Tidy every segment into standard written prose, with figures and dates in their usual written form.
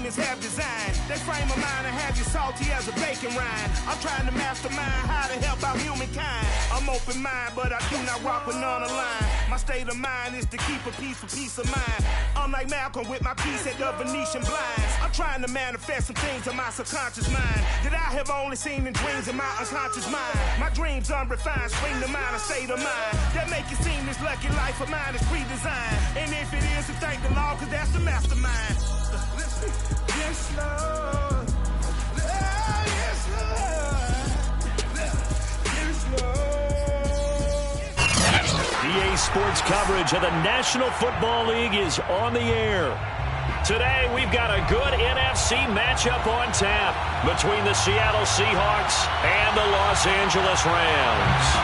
demons have designed. They frame of mind and have you salty as a bacon rind. I'm trying to mastermind how to help out humankind. I'm open mind, but I do not rock with none aligned. My state of mind is to keep a peaceful peace of mind. I'm like Malcolm with my piece at the Venetian blinds. I'm trying to manifest some things in my subconscious mind that I have only seen in dreams in my unconscious mind. My dreams unrefined, spring to mind, a state of mind that make it seem this lucky life of mine is pre-designed. And if it is, then thank the Lord, cause that's the mastermind. Yes, Lord. Yes, Lord. Yes, Lord. EA Sports coverage of the National Football League is on the air. Today, we've got a good NFC matchup on tap between the Seattle Seahawks and the Los Angeles Rams.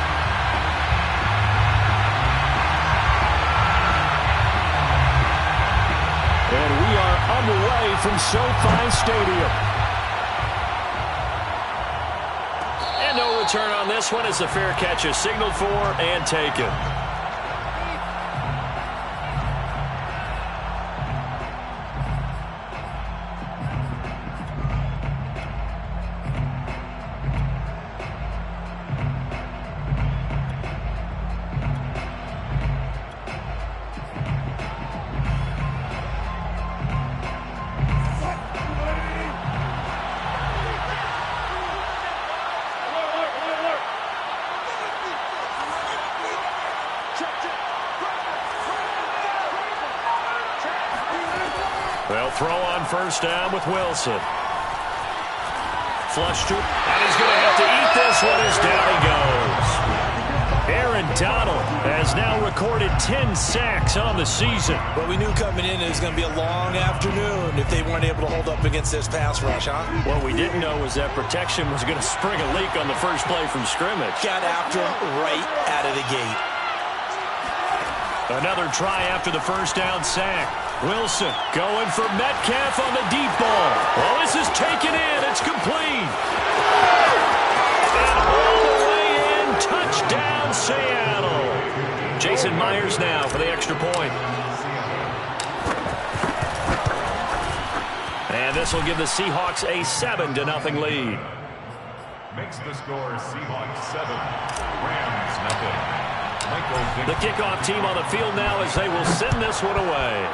And we are underway from SoFi Stadium. And no return on this one as the fair catch is signaled for and taken. They'll throw on first down with Wilson. Flushed it, and he's going to have to eat this one as down he goes. Aaron Donald has now recorded 10 sacks on the season. Well, we knew coming in it was going to be a long afternoon if they weren't able to hold up against this pass rush, huh? What we didn't know was that protection was going to spring a leak on the first play from scrimmage. Got after him right out of the gate. Another try after the first down sack. Wilson going for Metcalf on the deep ball. Well, this is taken in. It's complete. And all the way in. Touchdown, Seattle. Jason Myers now for the extra point. And this will give the Seahawks a 7-0 lead. Makes the score Seahawks 7, Rams 0. The kickoff team on the field now as they will send this one away.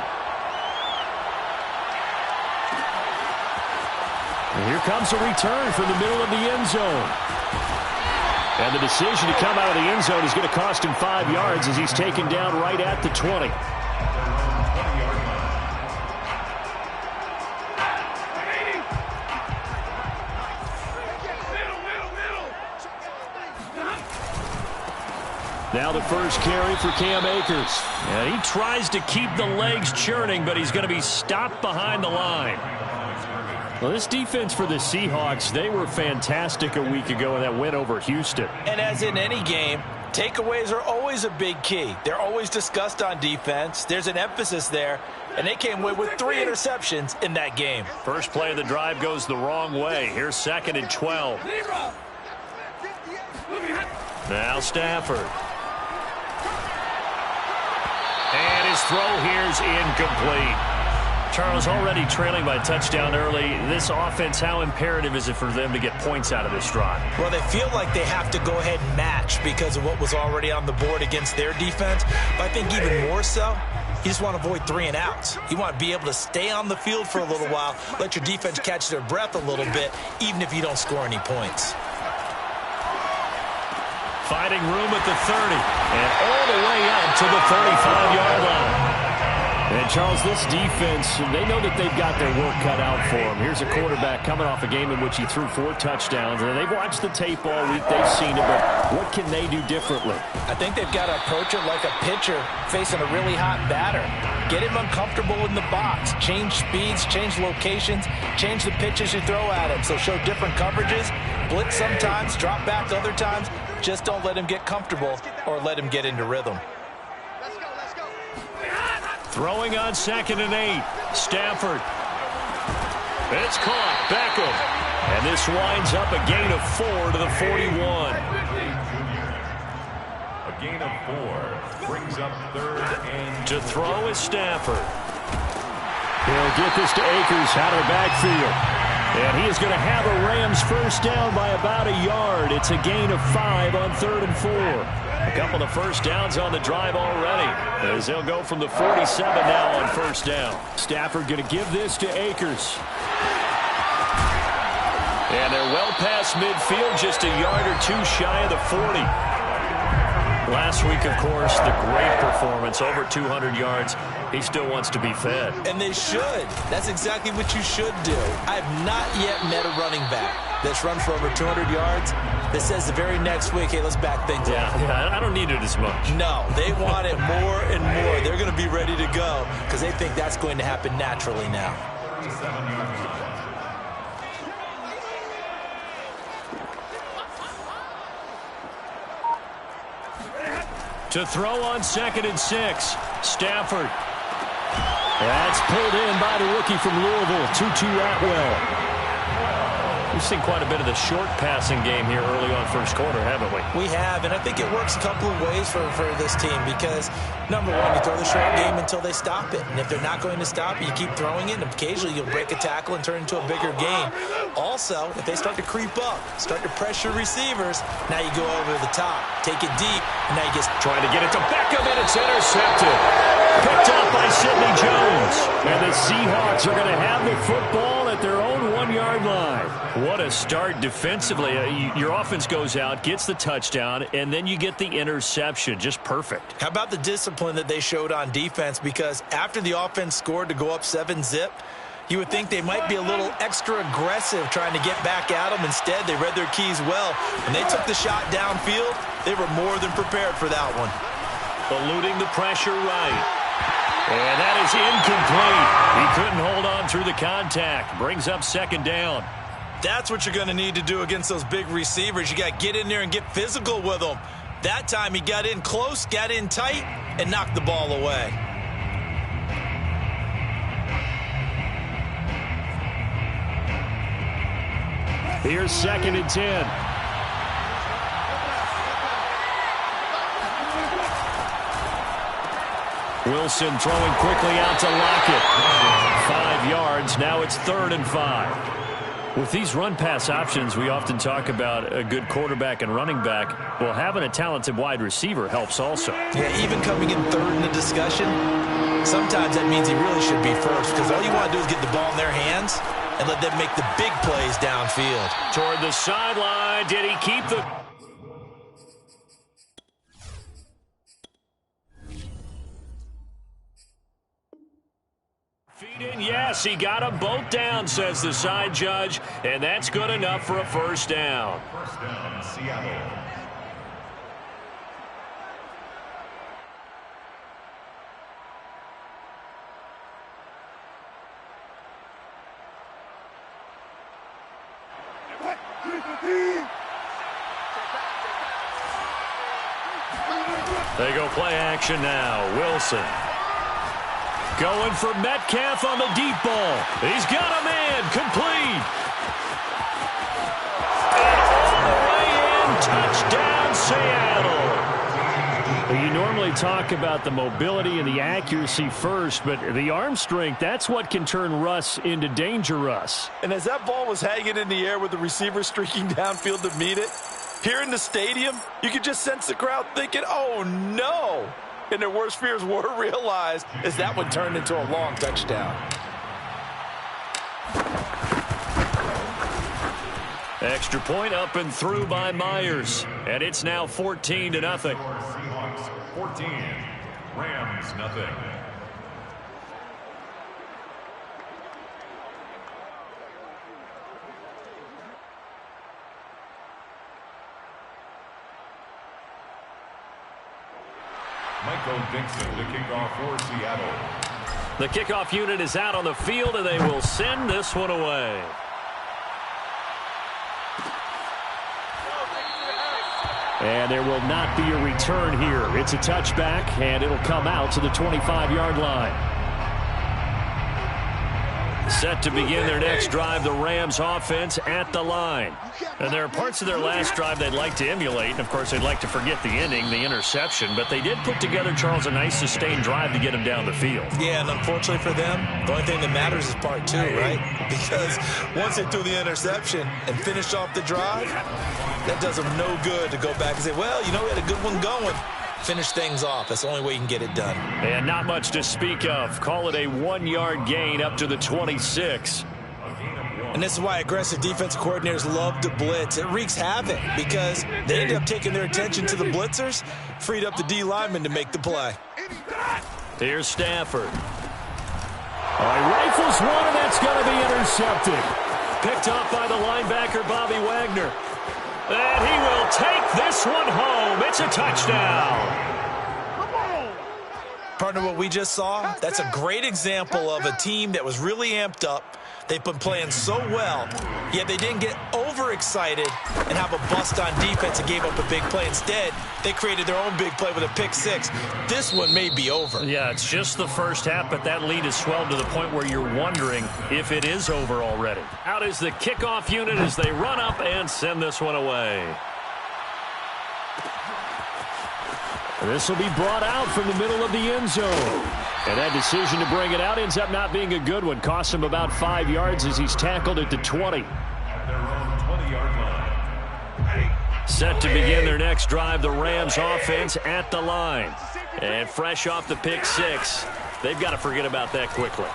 And here comes a return from the middle of the end zone. And the decision to come out of the end zone is going to cost him 5 yards as he's taken down right at the 20. Now the first carry for Cam Akers. And he tries to keep the legs churning, but he's going to be stopped behind the line. Well, this defense for the Seahawks, they were fantastic a week ago in that win over Houston. And as in any game, takeaways are always a big key. They're always discussed on defense. There's an emphasis there, and they came away with 3 interceptions in that game. First play of the drive goes the wrong way. Here's 2nd and 12. Now Stafford. And his throw here's incomplete. Charles, already trailing by a touchdown early. This offense, how imperative is it for them to get points out of this drive? Well, they feel like they have to go ahead and match because of what was already on the board against their defense. But I think even more so, you just want to avoid 3 and outs. You want to be able to stay on the field for a little while, let your defense catch their breath a little bit, even if you don't score any points. Finding room at the 30, and all the way out to the 35-yard line. And, Charles, this defense, they know that they've got their work cut out for them. Here's a quarterback coming off a game in which he threw 4 touchdowns. And they've watched the tape all week. They've seen it, but what can they do differently? I think they've got to approach it like a pitcher facing a really hot batter. Get him uncomfortable in the box. Change speeds, change locations, change the pitches you throw at him. So show different coverages, blitz sometimes, drop back other times. Just don't let him get comfortable or let him get into rhythm. Throwing on 2nd and 8. Stafford. It's caught. Beckham. And this winds up a gain of 4 to the 41. A gain of 4 brings up 3rd and... To throw is Stafford. He'll get this to Akers out of the backfield. And he is going to have a Rams first down by about a yard. It's a gain of 5 on 3rd and 4. A couple of first downs on the drive already, as they'll go from the 47 now on first down. Stafford going to give this to Akers. And they're well past midfield, just a yard or two shy of the 40. Last week, of course, the great performance, over 200 yards. He still wants to be fed. And they should. That's exactly what you should do. I have not yet met a running back that's run for over 200 yards that says the very next week, hey, let's back things up. Yeah, I don't need it as much. No, they want it more and more. They're going to be ready to go because they think that's going to happen naturally now. 7-yard line. To throw on 2nd and 6. Stafford. That's pulled in by the rookie from Louisville, Tutu Atwell. We've seen quite a bit of the short passing game here early on first quarter, haven't we? We have, and I think it works a couple of ways for this team because, number one, you throw the short game until they stop it. And if they're not going to stop it, you keep throwing it, and occasionally you'll break a tackle and turn it into a bigger game. Also, if they start to creep up, start to pressure receivers, now you go over the top, take it deep, and now you just trying to get it to Beckham, and it's intercepted. Picked up by Sidney Jones. And the Seahawks are going to have the football at their own 1-yard line. What a start defensively. Your offense goes out, gets the touchdown, and then you get the interception. Just perfect. How about the discipline that they showed on defense? Because after the offense scored to go up 7-zip, you would think they might be a little extra aggressive trying to get back at them. Instead, they read their keys well. When they took the shot downfield, they were more than prepared for that one. Eluding the pressure right. And that is incomplete. He couldn't hold on through the contact. Brings up 2nd down. That's what you're going to need to do against those big receivers. You got to get in there and get physical with them. That time he got in close, got in tight, and knocked the ball away. Here's 2nd and 10. Wilson throwing quickly out to Lockett. 5 yards. Now it's 3rd and 5. With these run-pass options, we often talk about a good quarterback and running back. Well, having a talented wide receiver helps also. Yeah, even coming in 3rd in the discussion, sometimes that means he really should be first because all you want to do is get the ball in their hands and let them make the big plays downfield. Toward the sideline. Did he keep the... Yes, he got them both down, says the side judge, and that's good enough for a first down. First down, Seattle. They go play action now. Wilson. Going for Metcalf on the deep ball. He's got a man. Complete. And all the way in. Touchdown, Seattle. You normally talk about the mobility and the accuracy first, but the arm strength, that's what can turn Russ into danger Russ. And as that ball was hanging in the air with the receiver streaking downfield to meet it, here in the stadium, you could just sense the crowd thinking, oh, no. And their worst fears were realized as that one turned into a long touchdown. Extra point up and through by Myers. And it's now 14-0. Seahawks 14, Rams nothing. Michael Dixon, the kickoff for Seattle. The kickoff unit is out on the field, and they will send this one away. And there will not be a return here. It's a touchback, and it'll come out to the 25-yard line. Set to begin their next drive, the Rams offense at the line. And there are parts of their last drive they'd like to emulate. And, of course, they'd like to forget the ending, the interception. But they did put together, Charles, a nice sustained drive to get them down the field. Yeah, and unfortunately for them, the only thing that matters is part two, right? Because once they threw the interception and finished off the drive, that does them no good to go back and say, well, you know, we had a good one going. Finish things off. That's the only way you can get it done. And not much to speak of. Call it a 1-yard gain up to the 26. And this is why aggressive defensive coordinators love to blitz. It wreaks havoc because they ended up taking their attention to the blitzers, freed up the D lineman to make the play. Here's Stafford. He rifles one, and that's going to be intercepted. Picked up by the linebacker, Bobby Wagner. And he will take this one home. It's a touchdown. Partner, what we just saw, that's a great example of a team that was really amped up. They've been playing so well, yet they didn't get overexcited and have a bust on defense and gave up a big play. Instead, they created their own big play with a pick six. This one may be over. Yeah, it's just the first half, but that lead has swelled to the point where you're wondering if it is over already. Out is the kickoff unit as they run up and send this one away. This will be brought out from the middle of the end zone. And that decision to bring it out ends up not being a good one. Costs him about 5 yards as he's tackled at the 20. Their own 20-yard line. Set to begin their next drive, the Rams offense at the line. And fresh off the pick six, they've got to forget about that quickly.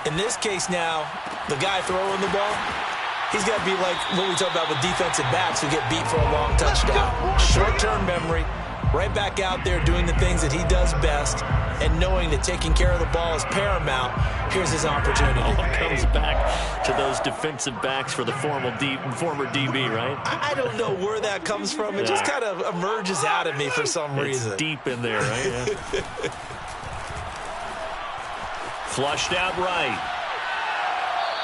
In this case now, the guy throwing the ball, he's got to be like what we talk about with defensive backs who get beat for a long touchdown. Short-term memory, right back out there doing the things that he does best, and knowing that taking care of the ball is paramount. Here's his opportunity. All comes back to those defensive backs for the former DB, right? I don't know where that comes from. It just kind of emerges out of me for some reason. It's deep in there, right? Yeah. Flushed out right.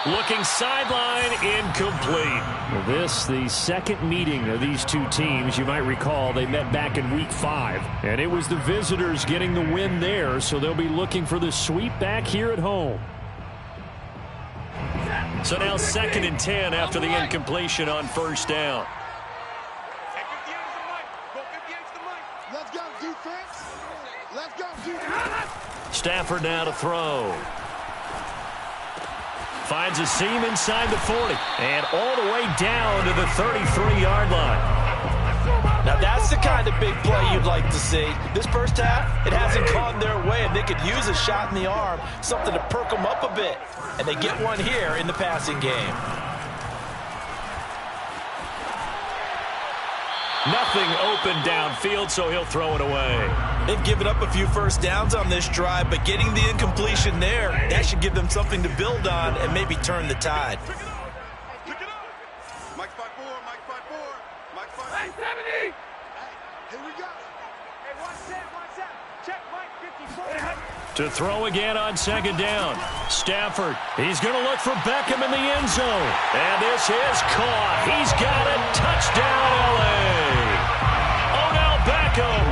Looking sideline, incomplete. This, the second meeting of these two teams. You might recall they met back in week 5. And it was the visitors getting the win there, so they'll be looking for the sweep back here at home. So now 2nd and 10 after the incompletion on first down. Let's go, defense. Let's go, defense. Stafford now to throw. Finds a seam inside the 40. And all the way down to the 33-yard line. Now that's the kind of big play you'd like to see. This first half, it hasn't gone their way, and they could use a shot in the arm, something to perk them up a bit. And they get one here in the passing game. Nothing open downfield, so he'll throw it away. They've given up a few first downs on this drive, but getting the incompletion there, that should give them something to build on and maybe turn the tide. Pick it up. Mike 5-4, Mike 5-4, Mike 5-4. Hey, 70! Hey, here we go. Hey, watch that. Check Mike 54. To throw again on second down. Stafford, he's going to look for Beckham in the end zone. And this is caught. He's got it. Touchdown, L.A. Odell Beckham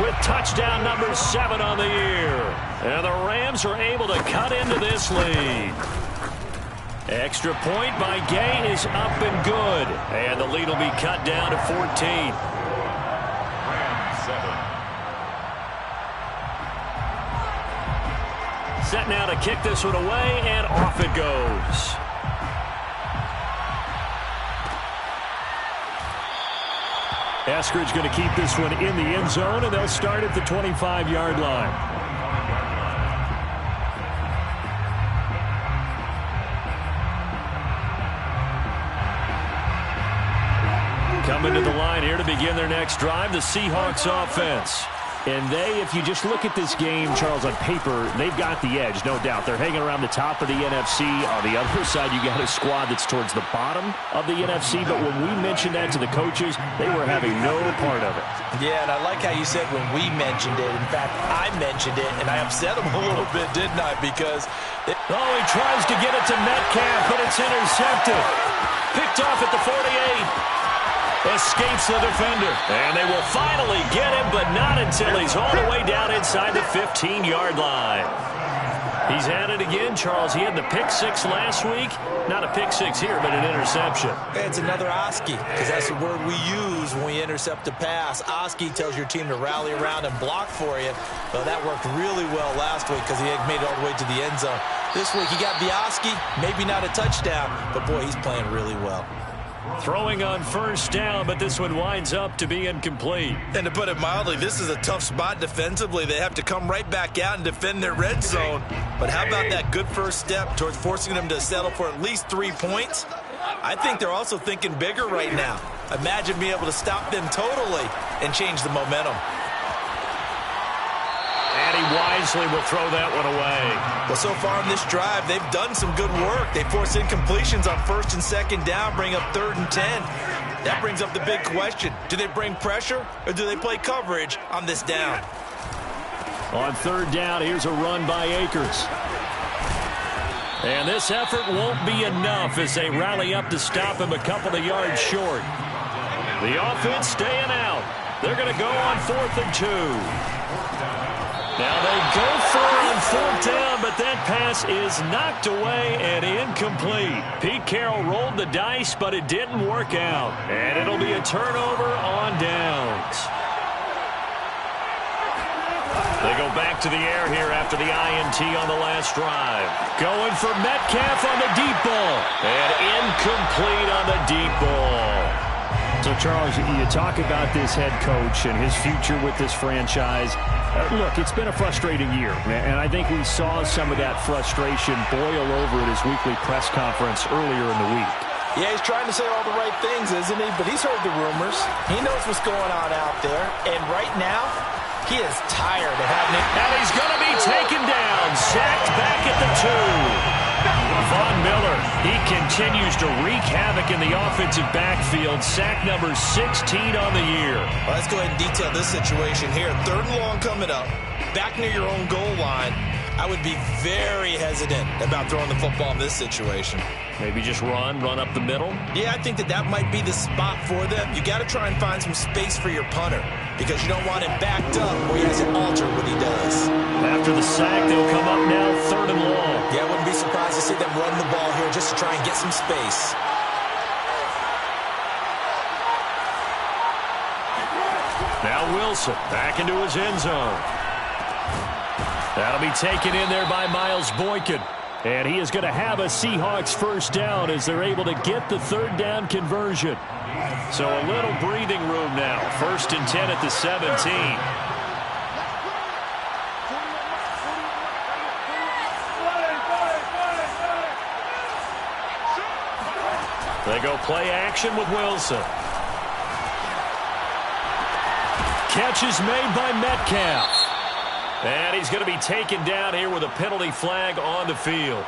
with touchdown number 7 on the year. And the Rams are able to cut into this lead. Extra point by Gay is up and good. And the lead will be cut down to 14. Rams 7. Set now to kick this one away, and off it goes. Eskridge going to keep this one in the end zone, and they'll start at the 25-yard line. Coming to the line here to begin their next drive, the Seahawks offense. And they, if you just look at this game, Charles, on paper, they've got the edge, no doubt. They're hanging around the top of the NFC. On the other side, you got a squad that's towards the bottom of the NFC. But when we mentioned that to the coaches, they were having no part of it. Yeah, and I like how you said when we mentioned it. In fact, I mentioned it, and I upset them a little bit, didn't I? Because he tries to get it to Metcalf, but it's intercepted. Picked off at the 48. Escapes the defender. And they will finally get him, but not until he's all the way down inside the 15-yard line. He's at it again, Charles. He had the pick six last week. Not a pick six here, but an interception. It's another Oski, because that's the word we use when we intercept a pass. Oski tells your team to rally around and block for you. Well, that worked really well last week because he had made it all the way to the end zone. This week he got the Oski, maybe not a touchdown, but boy, he's playing really well. Throwing on first down, but this one winds up to be incomplete. And to put it mildly, this is a tough spot defensively. They have to come right back out and defend their red zone. But how about that good first step towards forcing them to settle for at least 3 points? I think they're also thinking bigger right now. Imagine being able to stop them totally and change the momentum. And he wisely will throw that one away. Well, so far in this drive, they've done some good work. They force incompletions on first and second down, bring up 3rd and 10. That brings up the big question. Do they bring pressure or do they play coverage on this down? On 3rd down, here's a run by Akers. And this effort won't be enough as they rally up to stop him a couple of yards short. The offense staying out. They're going to go on 4th and 2. Now they go for it on 4th down, but that pass is knocked away and incomplete. Pete Carroll rolled the dice, but it didn't work out. And it'll be a turnover on downs. They go back to the air here after the INT on the last drive. Going for Metcalf on the deep ball. And incomplete on the deep ball. So, Charles, you talk about this head coach and his future with this franchise. Look, it's been a frustrating year, and I think we saw some of that frustration boil over at his weekly press conference earlier in the week. Yeah, he's trying to say all the right things, isn't he? But he's heard the rumors. He knows what's going on out there. And right now, he is tired of having it. And he's going to be taken down, sacked back at the 2. Von Miller, he continues to wreak havoc in the offensive backfield. Sack number 16 on the year. Well, let's go ahead and detail this situation here. 3rd and long coming up, back near your own goal line. I would be very hesitant about throwing the football in this situation. Maybe just run up the middle? Yeah, I think that might be the spot for them. You got to try and find some space for your punter because you don't want him backed up where he has to alter what he does. After the sack, they'll come up now 3rd and long. Yeah, I wouldn't be surprised to see them run the ball here just to try and get some space. Now Wilson back into his end zone. That'll be taken in there by Miles Boykin. And he is going to have a Seahawks first down as they're able to get the 3rd down conversion. So a little breathing room now. 1st and 10 at the 17. They go play action with Wilson. Catch is made by Metcalf. And he's going to be taken down here with a penalty flag on the field.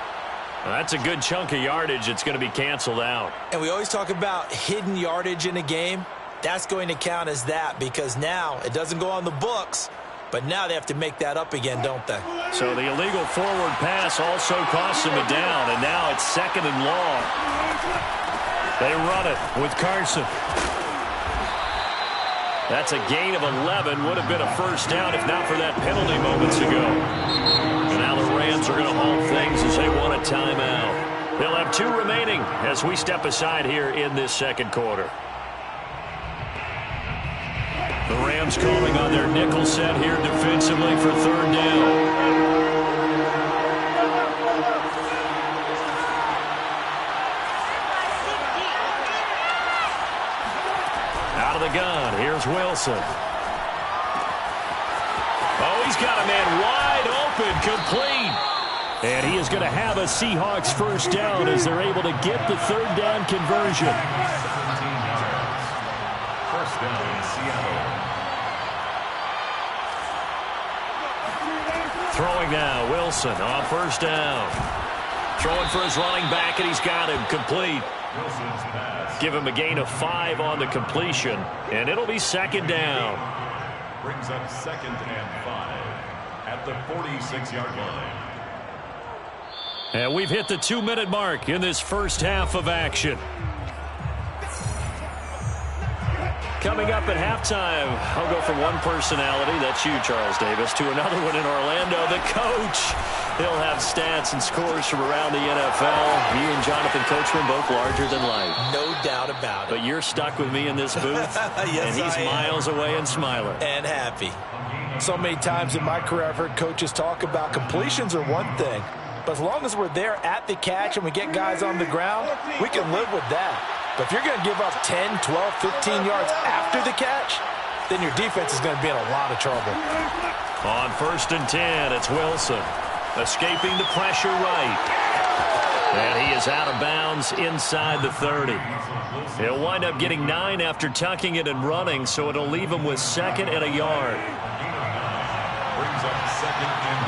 That's a good chunk of yardage. It's going to be canceled out. And we always talk about hidden yardage in a game. That's going to count as that because now it doesn't go on the books, but now they have to make that up again, don't they? So the illegal forward pass also costs them a down, and now it's 2nd and long. They run it with Carson. That's a gain of 11. Would have been a first down if not for that penalty moments ago. And now the Rams are going to hold things as they want a timeout. They'll have 2 remaining as we step aside here in this 2nd quarter. The Rams calling on their nickel set here defensively for 3rd down. Out of the gun, here's Wilson. Oh, he's got a man wide open, complete. And he is going to have a Seahawks first down as they're able to get the 3rd down conversion. First down, Seattle. Throwing now, Wilson on first down. Throwing for his running back, and he's got him complete. Wilson's pass. Give him a gain of 5 on the completion, and it'll be 2nd down. Brings up 2nd and 5 at the 46-yard line. And we've hit the 2-minute mark in this first half of action. Coming up at halftime, I'll go from one personality, that's you, Charles Davis, to another one in Orlando, the coach. He'll have stats and scores from around the NFL. You and Jonathan Coachman both larger than life. No doubt about it. But you're stuck with me in this booth, yes, and he's miles away and smiling. And happy. So many times in my career I've heard coaches talk about completions are one thing, but as long as we're there at the catch and we get guys on the ground, we can live with that. But if you're going to give up 10, 12, 15 yards after the catch, then your defense is going to be in a lot of trouble. On 1st and 10, it's Wilson. Escaping the pressure right. And he is out of bounds inside the 30. He'll wind up getting 9 after tucking it and running, so it'll leave him with 2nd and a yard. Brings up 2nd and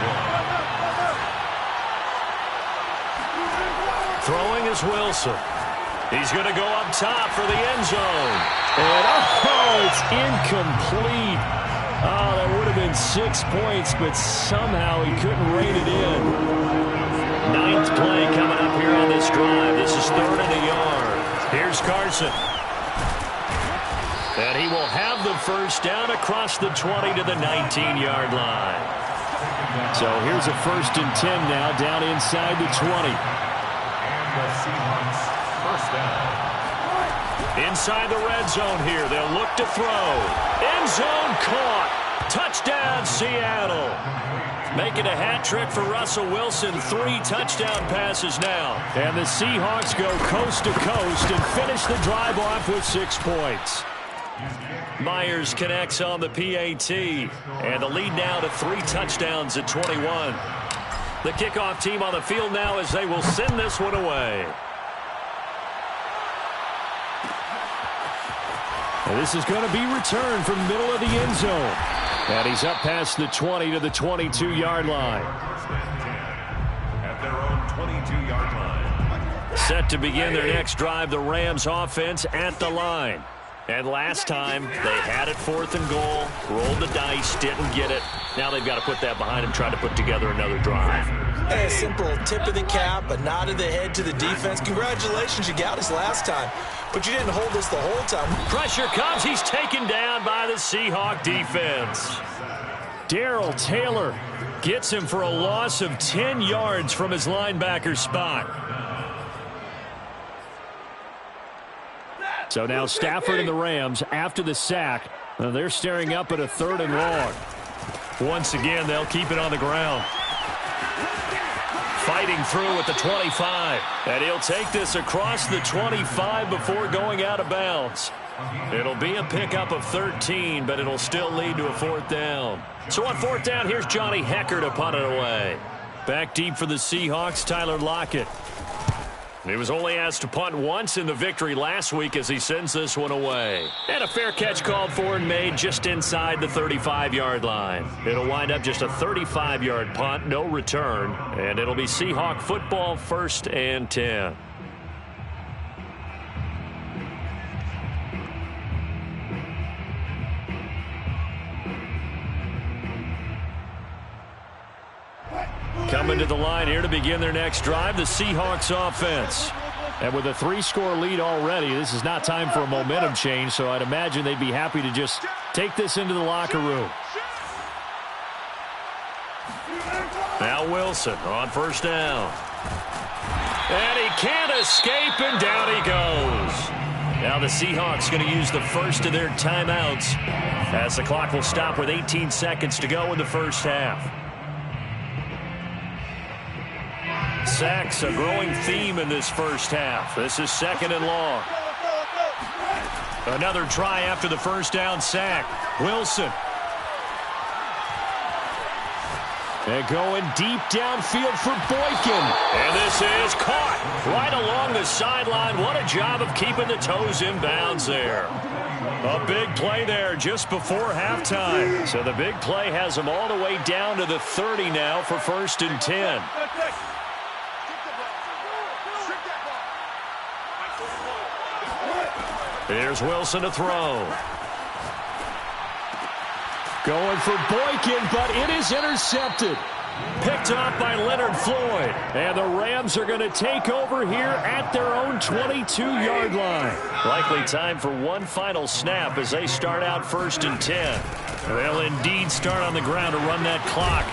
1. Throwing is Wilson. He's going to go up top for the end zone. And, it's incomplete. Oh, that would have been 6 points, but somehow he couldn't rein it in. 9th play coming up here on this drive. This is 3rd and a yard. Here's Carson. And he will have the first down across the 20 to the 19-yard line. So here's a 1st and 10 now down inside the 20. And the Seahawks first down. Inside the red zone here. They'll look to throw. End zone caught. Touchdown, Seattle. Making a hat trick for Russell Wilson. 3 touchdown passes now. And the Seahawks go coast to coast and finish the drive off with 6 points. Myers connects on the PAT. And the lead now to 3 touchdowns at 21. The kickoff team on the field now as they will send this one away. And this is going to be returned from the middle of the end zone. And he's up past the 20 to the 22-yard line. At their own 22-yard line. Set to begin their next drive, the Rams offense at the line. And last time, they had it 4th and goal, rolled the dice, didn't get it. Now they've got to put that behind them, try to put together another drive. And a simple tip of the cap, a nod of the head to the defense. Congratulations, you got us last time, but you didn't hold us the whole time. Pressure comes. He's taken down by the Seahawk defense. Darrell Taylor gets him for a loss of 10 yards from his linebacker spot. So now Stafford and the Rams, after the sack, they're staring up at a 3rd and long. Once again, they'll keep it on the ground. Fighting through at the 25. And he'll take this across the 25 before going out of bounds. It'll be a pickup of 13, but it'll still lead to a 4th down. So on 4th down, here's Johnny Hekker to punt it away. Back deep for the Seahawks, Tyler Lockett. He was only asked to punt once in the victory last week as he sends this one away. And a fair catch called for and made just inside the 35-yard line. It'll wind up just a 35-yard punt, no return. And it'll be Seahawk football, 1st and 10. Coming to the line here to begin their next drive, the Seahawks offense. And with a 3-score lead already, this is not time for a momentum change, so I'd imagine they'd be happy to just take this into the locker room. Now Wilson on 1st down. And he can't escape, and down he goes. Now the Seahawks going to use the first of their timeouts as the clock will stop with 18 seconds to go in the first half. Sacks, a growing theme in this first half. This is 2nd and long. Another try after the first down sack. Wilson. And going deep downfield for Boykin. And this is caught right along the sideline. What a job of keeping the toes in bounds there. A big play there just before halftime. So the big play has them all the way down to the 30 now for 1st and 10. Here's Wilson to throw. Going for Boykin, but it is intercepted. Picked off by Leonard Floyd. And the Rams are going to take over here at their own 22-yard line. Likely time for one final snap as they start out 1st and 10. They'll indeed start on the ground to run that clock.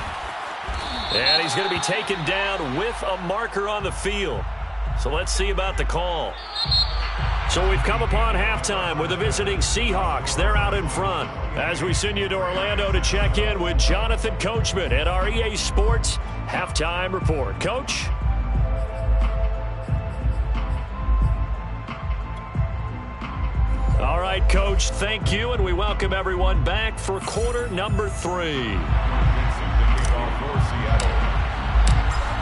And he's going to be taken down with a marker on the field. So let's see about the call. So we've come upon halftime with the visiting Seahawks. They're out in front. As we send you to Orlando to check in with Jonathan Coachman at our EA Sports Halftime Report. Coach? All right, Coach, thank you, and we welcome everyone back for quarter number 3.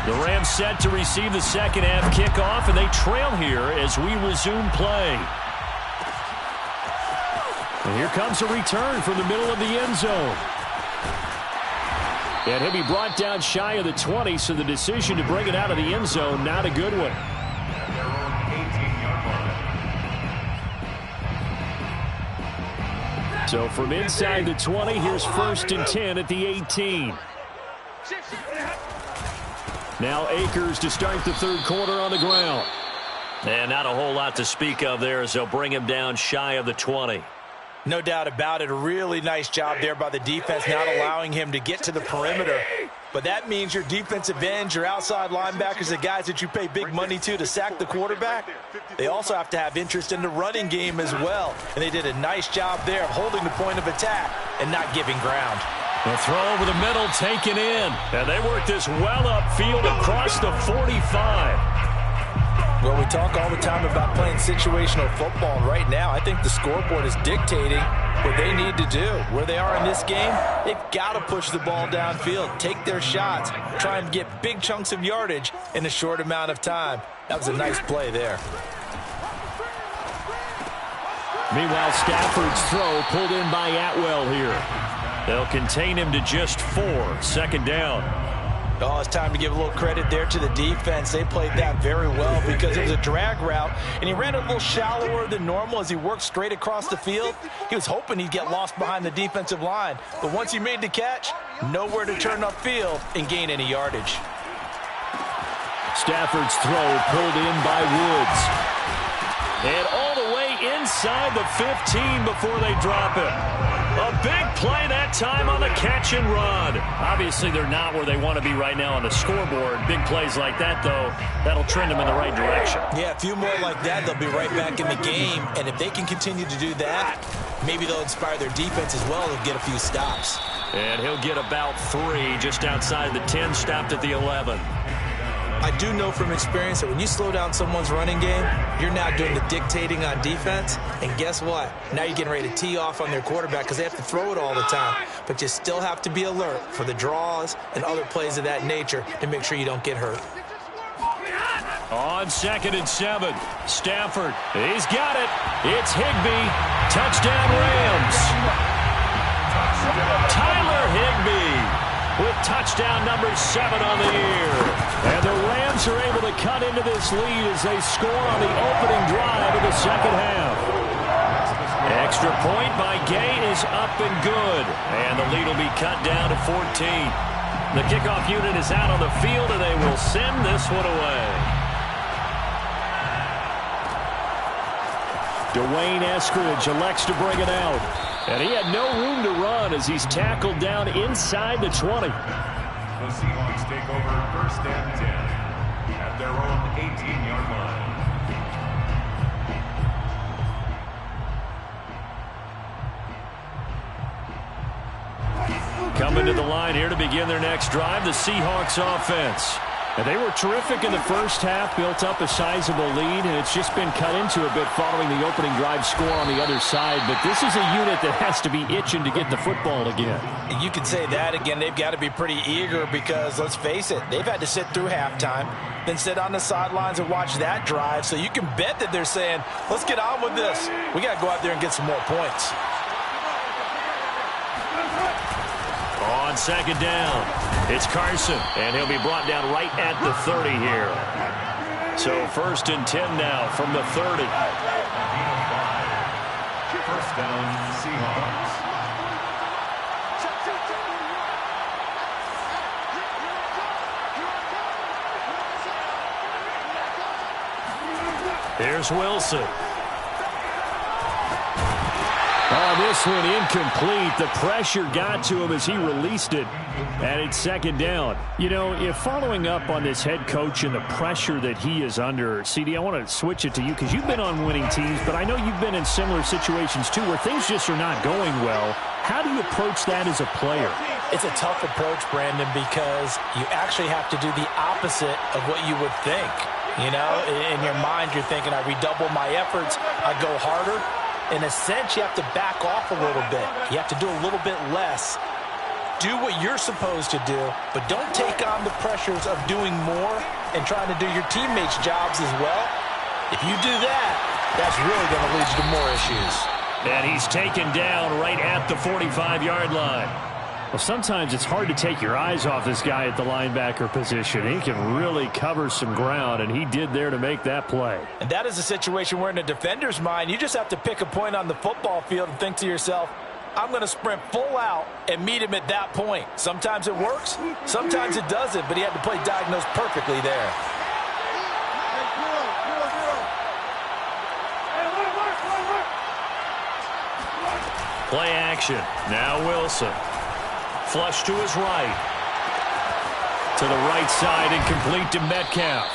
The Rams set to receive the second half kickoff, and they trail here as we resume play. And here comes a return from the middle of the end zone. And he'll be brought down shy of the 20, so the decision to bring it out of the end zone, not a good one. So from inside the 20, here's 1st and 10 at the 18. Now Akers to start the third quarter on the ground. And not a whole lot to speak of there as they'll bring him down shy of the 20. No doubt about it. A really nice job there by the defense, not allowing him to get to the perimeter. But that means your defensive ends, your outside linebackers, the guys that you pay big money to sack the quarterback, they also have to have interest in the running game as well. And they did a nice job there of holding the point of attack and not giving ground. The throw over the middle taken in. And they work this well upfield across the 45. Well, we talk all the time about playing situational football. And right now, I think the scoreboard is dictating what they need to do. Where they are in this game, they've got to push the ball downfield, take their shots, try and get big chunks of yardage in a short amount of time. That was a nice play there. Meanwhile, Stafford's throw pulled in by Atwell here. They'll contain him to just 4. 2nd down. Oh, it's time to give a little credit there to the defense. They played that very well because it was a drag route, and he ran a little shallower than normal as he worked straight across the field. He was hoping he'd get lost behind the defensive line, but once he made the catch, nowhere to turn upfield and gain any yardage. Stafford's throw pulled in by Woods. And all the way inside the 15 before they drop it. A big play that time on the catch and run. Obviously, they're not where they want to be right now on the scoreboard. Big plays like that, though, that'll trend them in the right direction. Yeah, a few more like that, they'll be right back in the game. And if they can continue to do that, maybe they'll inspire their defense as well. They'll get a few stops. And he'll get about 3 just outside the 10, stopped at the 11. I do know from experience that when you slow down someone's running game, you're now doing the dictating on defense. And guess what? Now you're getting ready to tee off on their quarterback because they have to throw it all the time. But you still have to be alert for the draws and other plays of that nature to make sure you don't get hurt. On 2nd and 7, Stafford. He's got it. It's Higbee. Touchdown Rams. Tyler Higbee with touchdown number 7 on the year. And the Rams are able to cut into this lead as they score on the opening drive of the second half. Extra point by Gay is up and good. And the lead will be cut down to 14. The kickoff unit is out on the field, and they will send this one away. Dwayne Eskridge elects to bring it out. And he had no room to run as he's tackled down inside the 20. The Seahawks take over 1st and 10 at their own 18-yard line. Coming to the line here to begin their next drive, the Seahawks offense. And they were terrific in the first half, built up a sizable lead, and it's just been cut into a bit following the opening drive score on the other side. But this is a unit that has to be itching to get the football again. You could say that again. They've got to be pretty eager because, let's face it, they've had to sit through halftime, then sit on the sidelines and watch that drive. So you can bet that they're saying, let's get on with this. We got to go out there and get some more points. On 2nd down, it's Carson, and he'll be brought down right at the 30 here. So 1st and 10 now from the 30. 1st down, Seahawks. Here's Wilson. Oh, this one incomplete. The pressure got to him as he released it, and it's second down. You know, if following up on this head coach and the pressure that he is under, CD, I want to switch it to you because you've been on winning teams, but I know you've been in similar situations too where things just are not going well. How do you approach that as a player? It's a tough approach, Brandon, because you actually have to do the opposite of what you would think. You know, in your mind, you're thinking, I redouble my efforts, I go harder. In a sense, you have to back off a little bit. You have to do a little bit less. Do what you're supposed to do, but don't take on the pressures of doing more and trying to do your teammates' jobs as well. If you do that, that's really going to lead you to more issues. And he's taken down right at the 45-yard line. Well, sometimes it's hard to take your eyes off this guy at the linebacker position. He can really cover some ground, and he did there to make that play. And that is a situation where in a defender's mind, you just have to pick a point on the football field and think to yourself, I'm going to sprint full out and meet him at that point. Sometimes it works, sometimes it doesn't, but he had to play diagnosed perfectly there. Play action. Now Wilson. Flush to his right. To the right side and complete to Metcalf.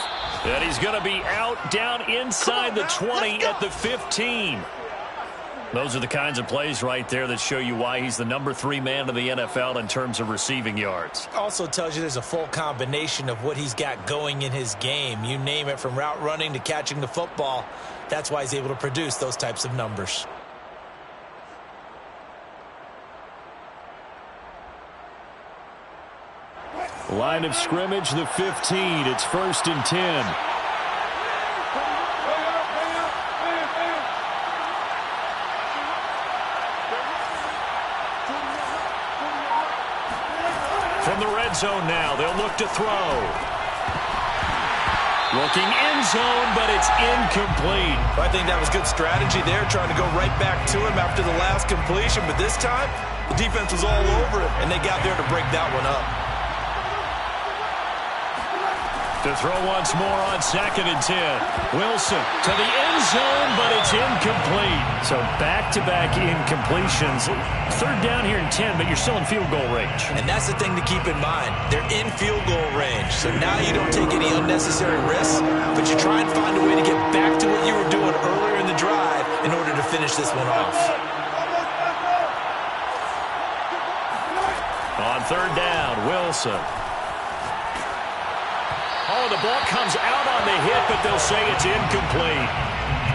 And he's going to be out down inside the 20 at the 15. Those are the kinds of plays right there that show you why he's the number 3 man in the NFL in terms of receiving yards. Also tells you there's a full combination of what he's got going in his game. You name it, from route running to catching the football. That's why he's able to produce those types of numbers. Line of scrimmage, the 15. It's 1st and 10. From the red zone now, they'll look to throw. Looking end zone, but it's incomplete. I think that was good strategy there, trying to go right back to him after the last completion. But this time, the defense was all over it, and they got there to break that one up. To throw once more on 2nd and 10. Wilson to the end zone, but it's incomplete. So back-to-back incompletions. 3rd down here and 10, but you're still in field goal range. And that's the thing to keep in mind. They're in field goal range. So now you don't take any unnecessary risks, but you try and find a way to get back to what you were doing earlier in the drive in order to finish this one off. On 3rd down, Wilson. Oh, the ball comes out on the hit, but they'll say it's incomplete.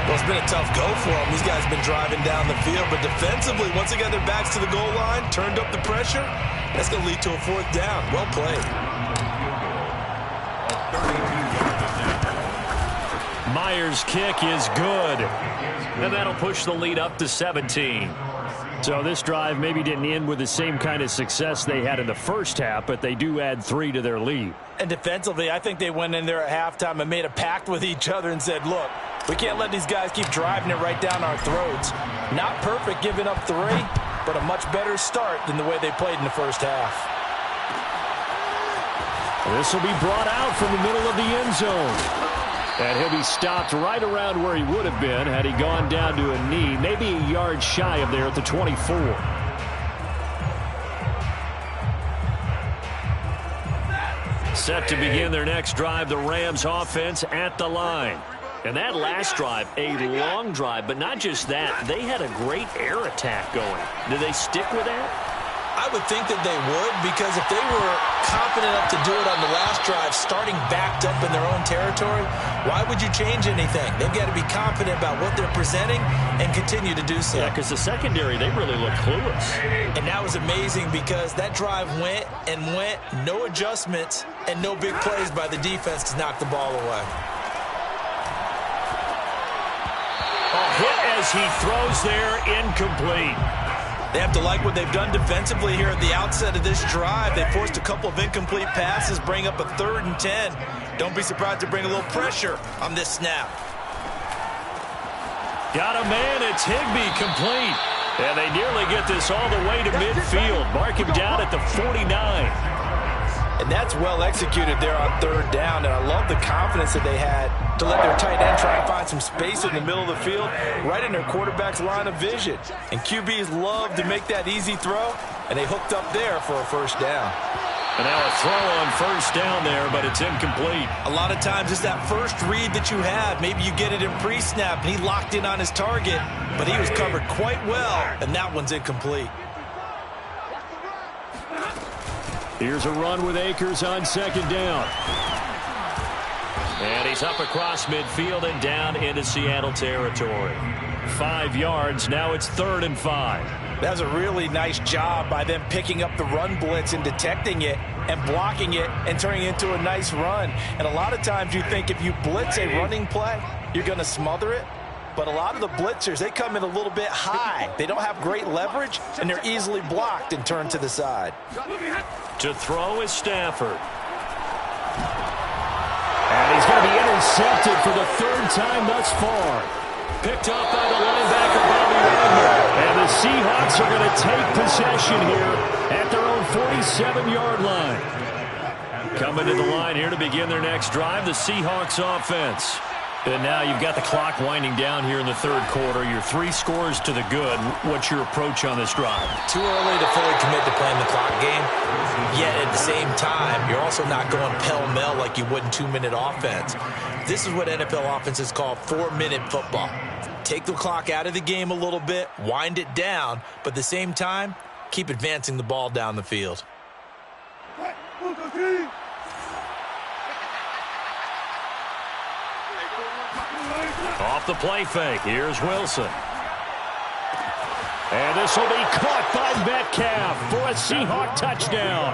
Well, it's been a tough go for them. These guys have been driving down the field, but defensively, once they got their backs to the goal line, turned up the pressure, that's going to lead to a 4th down. Well played. Myers' kick is good. And that'll push the lead up to 17. So this drive maybe didn't end with the same kind of success they had in the first half, but they do add 3 to their lead. And defensively, I think they went in there at halftime and made a pact with each other and said, look, we can't let these guys keep driving it right down our throats. Not perfect giving up 3, but a much better start than the way they played in the first half. This will be brought out from the middle of the end zone. And he'll be stopped right around where he would have been had he gone down to a knee, maybe a yard shy of there at the 24. Set to begin their next drive, the Rams offense at the line. And that last drive, a long drive, but not just that. They had a great air attack going. Do they stick with that? I would think that they would, because if they were confident enough to do it on the last drive, starting backed up in their own territory, why would you change anything? They've got to be confident about what they're presenting and continue to do so. Yeah, because the secondary, they really look clueless. And that was amazing because that drive went and went, no adjustments and no big plays by the defense to knock the ball away. A hit as he throws there, incomplete. They have to like what they've done defensively here at the outset of this drive. They forced a couple of incomplete passes, bring up a 3rd and 10. Don't be surprised to bring a little pressure on this snap. Got a man, it's Higbee, complete. And they nearly get this all the way to midfield. Mark him down at the 49. And that's well executed there on third down. And I love the confidence that they had to let their tight end try and find some space in the middle of the field, right in their quarterback's line of vision. And QBs love to make that easy throw, and they hooked up there for a first down. And now a throw on first down there, but it's incomplete. A lot of times it's that first read that you have. Maybe you get it in pre-snap, and he locked in on his target, but he was covered quite well, and that one's incomplete. Here's a run with Akers on second down. And he's up across midfield and down into Seattle territory. 5 yards. Now it's 3rd and 5. That was a really nice job by them picking up the run blitz and detecting it and blocking it and turning it into a nice run. And a lot of times you think if you blitz a running play, you're going to smother it. But a lot of the blitzers, they come in a little bit high. They don't have great leverage, and they're easily blocked and turned to the side. To throw is Stafford. And he's going to be intercepted for the 3rd time thus far. Picked up by the linebacker, Bobby Wagner. And the Seahawks are going to take possession here at their own 47-yard line. Coming to the line here to begin their next drive, the Seahawks offense. And now you've got the clock winding down here in the 3rd quarter. You're 3 scores to the good. What's your approach on this drive? Too early to fully commit to playing the clock game. Yet at the same time, you're also not going pell-mell like you would in 2-minute offense. This is what NFL offenses call 4-minute football. Take the clock out of the game a little bit, wind it down, but at the same time, keep advancing the ball down the field. Off the play fake. Here's Wilson. And this will be caught by Metcalf for a Seahawk touchdown.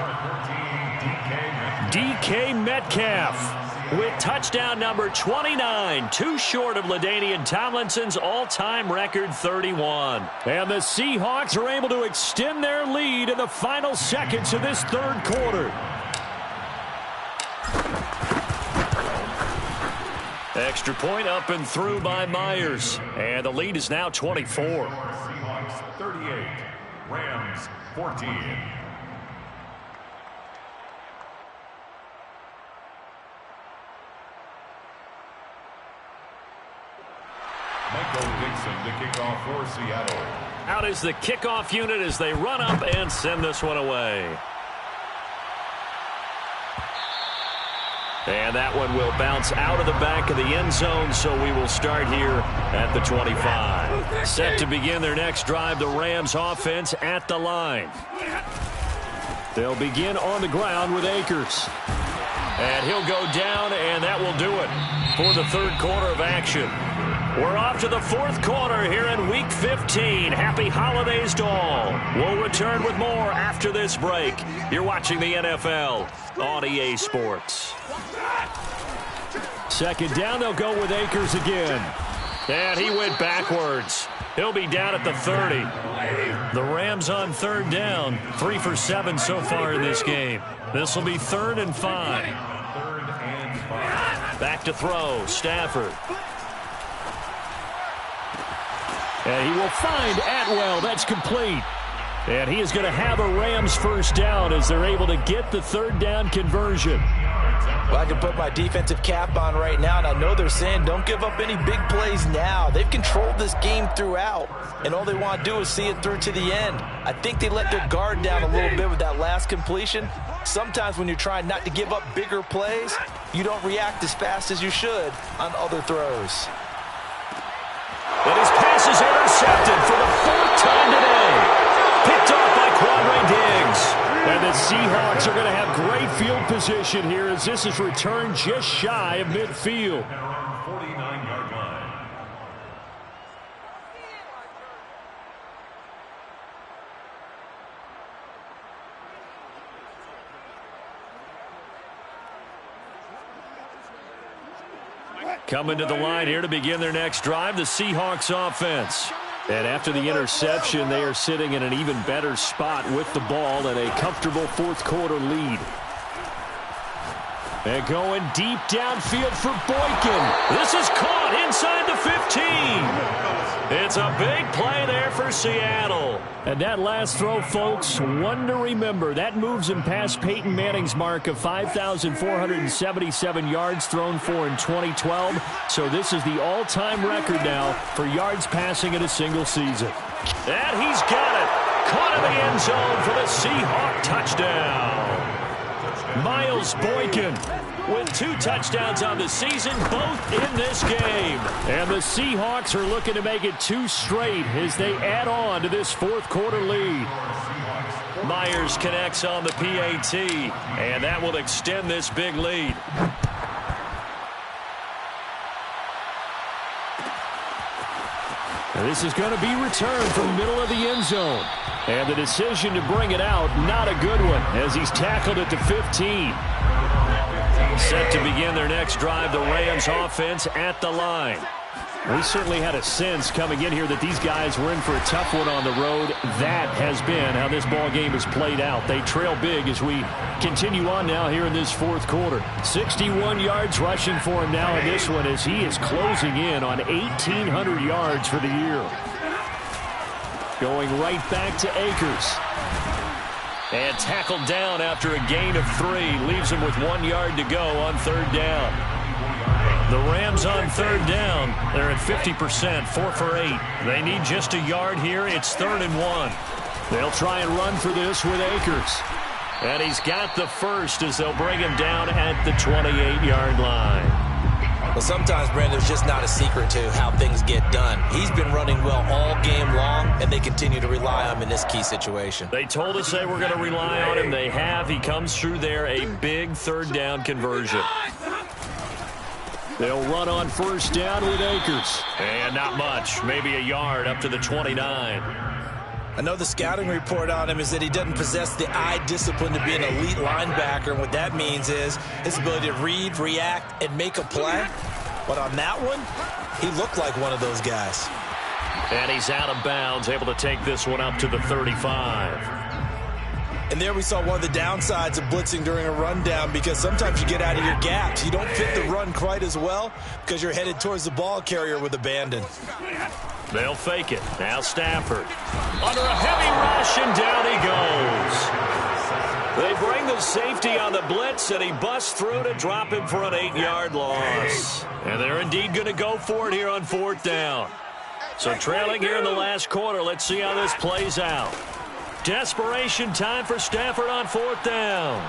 DK Metcalf with touchdown number 29, too short of LaDainian Tomlinson's all-time record 31. And the Seahawks are able to extend their lead in the final seconds of this 3rd quarter. Extra point up and through by Myers. And the lead is now 24. Seahawks 38, Rams 14. Michael Dixon to kick off for Seattle. Out is the kickoff unit as they run up and send this one away. And that one will bounce out of the back of the end zone, so we will start here at the 25. Set to begin their next drive, the Rams offense at the line. They'll begin on the ground with Akers. And he'll go down, and that will do it for the 3rd quarter of action. We're off to the 4th quarter here in Week 15. Happy holidays to all. We'll return with more after this break. You're watching the NFL on EA Sports. 2nd down, they'll go with Akers again. And he went backwards. He'll be down at the 30. The Rams on 3rd down, 3 for 7 so far in this game. This will be 3rd and 5. Back to throw, Stafford. And he will find Atwell. That's complete. And he is going to have a Rams first down as they're able to get the 3rd down conversion. Well, I can put my defensive cap on right now, and I know they're saying don't give up any big plays now. They've controlled this game throughout, and all they want to do is see it through to the end. I think they let their guard down a little bit with that last completion. Sometimes when you're trying not to give up bigger plays, you don't react as fast as you should on other throws. And his pass is intercepted for the 4th time today. Picked off by Quandre Diggs. And the Seahawks are going to have great field position here as this is returned just shy of midfield. 49-yard line. Coming to the line here to begin their next drive, the Seahawks offense. And after the interception, they are sitting in an even better spot with the ball and a comfortable 4th quarter lead. And going deep downfield for Boykin. This is caught inside the 15. It's a big play there for for Seattle. And that last throw, folks, one to remember. That moves him past Peyton Manning's mark of 5,477 yards thrown for in 2012. So this is the all-time record now for yards passing in a single season. And he's got it. Caught in the end zone for the Seahawk touchdown. Miles Boykin with 2 touchdowns on the season, both in this game. And the Seahawks are looking to make it 2 straight as they add on to this fourth-quarter lead. Myers connects on the PAT, and that will extend this big lead. And this is going to be returned from the middle of the end zone. And the decision to bring it out, not a good one, as he's tackled at the 15. Set to begin their next drive, the Rams offense at the line. We certainly had a sense coming in here that these guys were in for a tough one on the road. That has been how this ball game has played out. They trail big as we continue on now here in this fourth quarter. 61 yards rushing for him now in this one as he is closing in on 1,800 yards for the year. Going right back to Akers. And tackled down after a gain of 3. Leaves him with 1 yard to go on third down. The Rams on third down. They're at 50%, 4 for 8. They need just a yard here. It's 3rd and 1. They'll try and run for this with Akers. And he's got the first as they'll bring him down at the 28-yard line. Well, sometimes, Brandon, there's just not a secret to how things get done. He's been running well all game long, and they continue to rely on him in this key situation. They told us they were going to rely on him. They have. He comes through there, a big third down conversion. They'll run on first down with Akers. And not much, maybe a yard up to the 29. I know the scouting report on him is that he doesn't possess the eye discipline to be an elite linebacker. And what that means is his ability to read, react, and make a play. But on that one, he looked like one of those guys. And he's out of bounds, able to take this one up to the 35. And there we saw one of the downsides of blitzing during a rundown, because sometimes you get out of your gaps. You don't fit the run quite as well because you're headed towards the ball carrier with abandon. They'll fake it. Now Stafford. Under a heavy rush, and down he goes. They bring the safety on the blitz, and he busts through to drop him for an 8-yard loss. And they're indeed going to go for it here on fourth down. So trailing here in the last quarter, let's see how this plays out. Desperation time for Stafford on fourth down.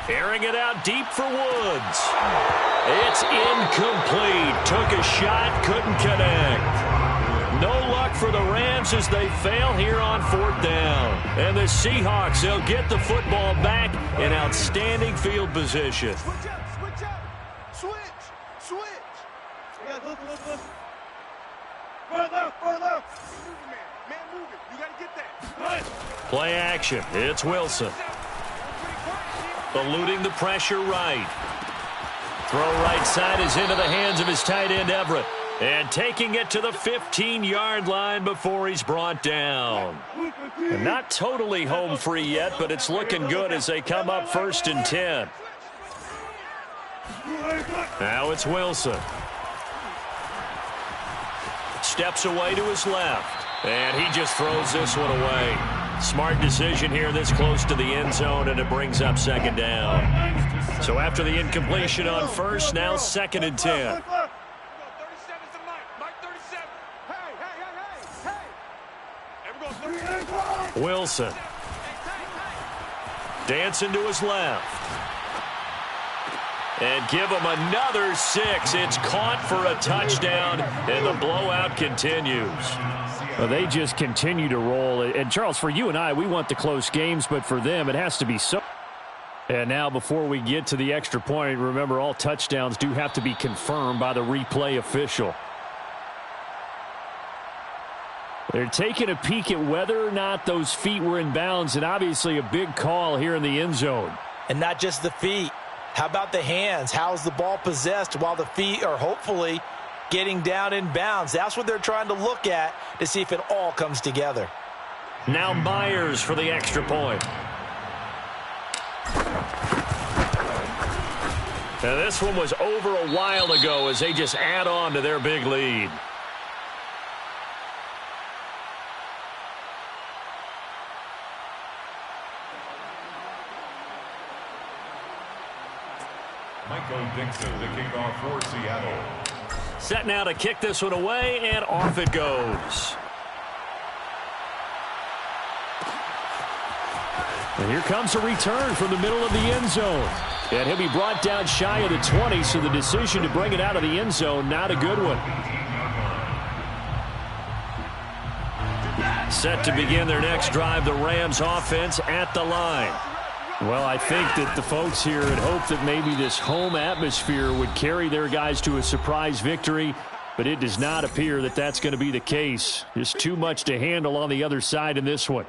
Airing it out deep for Woods. It's incomplete. Took a shot, couldn't connect. No luck for the Rams as they fail here on fourth down. And the Seahawks, they'll get the football back in outstanding field position. Switch up, switch up. Switch, switch. Yeah, look. Run left. Man, move it. You got to get that. Play action. It's Wilson. Eluding the pressure right. Throw right side is into the hands of his tight end, Everett. And taking it to the 15-yard line before he's brought down. And not totally home free yet, but it's looking good as they come up 1st and 10. Now it's Wilson. Steps away to his left. And he just throws this one away. Smart decision here this close to the end zone, and it brings up 2nd down. So after the incompletion on first, now 2nd and 10. Wilson. Dancing to his left. And give him another 6. It's caught for a touchdown, and the blowout continues. Well, they just continue to roll. And, Charles, for you and I, we want the close games, but for them, it has to be so. And now before we get to the extra point, remember all touchdowns do have to be confirmed by the replay official. They're taking a peek at whether or not those feet were in bounds, and obviously a big call here in the end zone. And not just the feet. How about the hands? How's the ball possessed while the feet are hopefully getting down in bounds? That's what they're trying to look at to see if it all comes together. Now Myers for the extra point. Now this one was over a while ago as they just add on to their big lead. Michael Dixon, the kickoff for Seattle. Set now to kick this one away, and off it goes. And here comes a return from the middle of the end zone. And he'll be brought down shy of the 20, so the decision to bring it out of the end zone, not a good one. Set to begin their next drive, the Rams offense at the line. Well, I think that the folks here had hoped that maybe this home atmosphere would carry their guys to a surprise victory, but it does not appear that that's going to be the case. Just too much to handle on the other side in this one.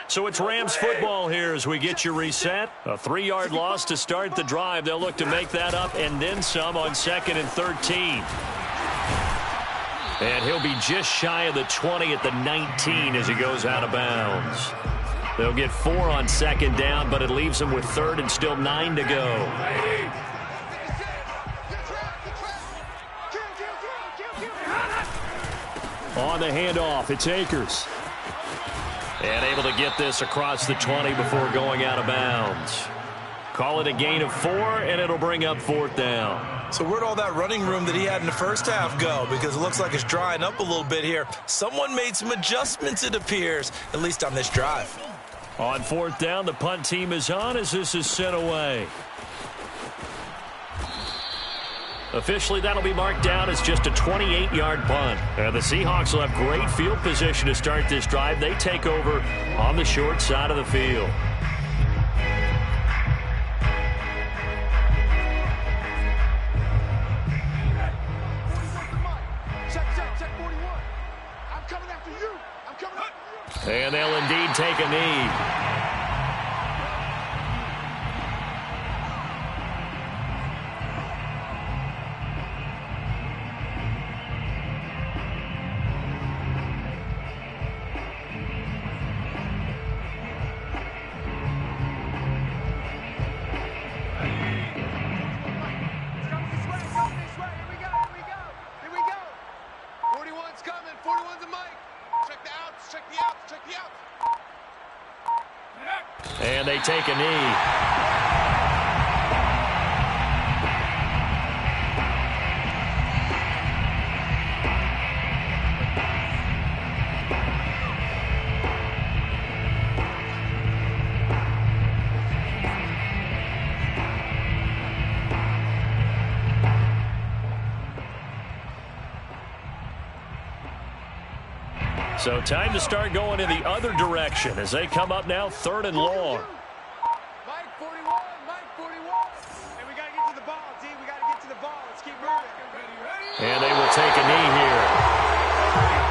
So it's Rams football here as we get you reset. A 3-yard loss to start the drive. They'll look to make that up and then some on 2nd and 13. And he'll be just shy of the 20 at the 19 as he goes out of bounds. They'll get 4 on 2nd down, but it leaves them with 3rd and still 9 to go. On the handoff, it's Akers. And able to get this across the 20 before going out of bounds. Call it a gain of 4, and it'll bring up 4th down. So where'd all that running room that he had in the first half go? Because it looks like it's drying up a little bit here. Someone made some adjustments, it appears, at least on this drive. On 4th down, the punt team is on as this is sent away. Officially, that'll be marked down as just a 28-yard punt. The Seahawks will have great field position to start this drive. They take over on the short side of the field. And they'll indeed take a knee. And they take a knee. So time to start going in the other direction as they come up now 3rd and long. Mike 41, Mike 41. And we got to get to the ball, team. We got to get to the ball. Let's keep moving. And they will take a knee here.